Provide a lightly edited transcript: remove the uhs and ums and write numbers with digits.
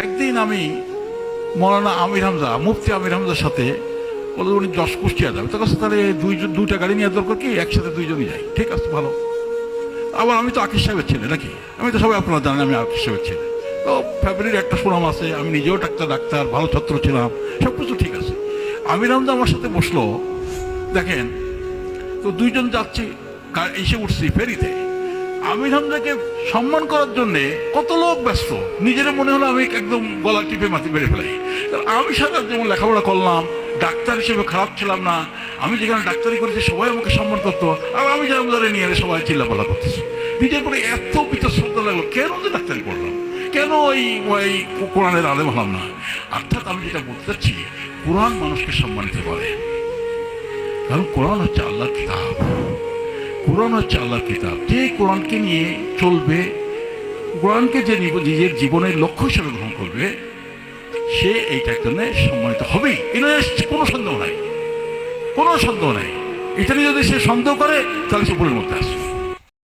একদিন আমি মৌলানা আমির হামজা, মুফতি আমির হামজার সাথে বলে উনি 10 কুষ্টিয়া যাবে, তো কাছে তাহলে দুইটা গাড়ি নেওয়ার দরকার কি, একসাথে দুইজনই যাই। ঠিক আছে, ভালো। আবার আমি তো আকিস সাহেবের ছেলে নাকি, আমি তো সবাই আপনারা জানেন আমি আকিস সাহেবের ছেলে, তো ফ্যামিলির একটা সুনাম আছে, আমি নিজেও ডাক্তার ভালো ছাত্র ছিলাম, সব কিছু ঠিক আছে। আমির হামজা আমার সাথে বসলো, দেখেন তো দুইজন যাচ্ছি, এসে উঠছি ফেরিতে। আমির হামজাকে সম্মান করার জন্যে কত লোক ব্যস্ত, নিজের মনে হলো আমি একদম গলা টিপে মাটি বেড়ে ফেলাই। আমি সারা যেমন লেখাপড়া করলাম, ডাক্তার হিসেবে খারাপ ছিলাম না, আমি যেখানে ডাক্তারি করেছি সবাই আমাকে সম্মান করতো, আর আমি যেমন ধরে নিয়ে এলে সবাই চিল্লাপাল্লা করতেছি। নিজের পরে এত বিতশ্রদ্ধা লাগলো, কেন যে ডাক্তারি করলাম, কেন ওই কোরআনের আলেম হলাম না। অর্থাৎ আমি যেটা বলতে চাচ্ছি, কোরআন মানুষকে সম্মানিত করে, কারণ কোরআন হচ্ছে আল্লাহর কিতাব। কোরআন হচ্ছে আল্লাহর কিতাব। যে কোরআনকে নিয়ে চলবে, কোরআনকে যে নিজের জীবনের লক্ষ্য হিসেবে গ্রহণ করবে, সে এইটার জন্য সম্মানিত হবেই, এটা কোনো সন্দেহ নাই, কোনো সন্দেহ নাই। এটা নিয়ে যদি সে সন্দেহ করে তাহলে সে ভুলের মধ্যে আসে।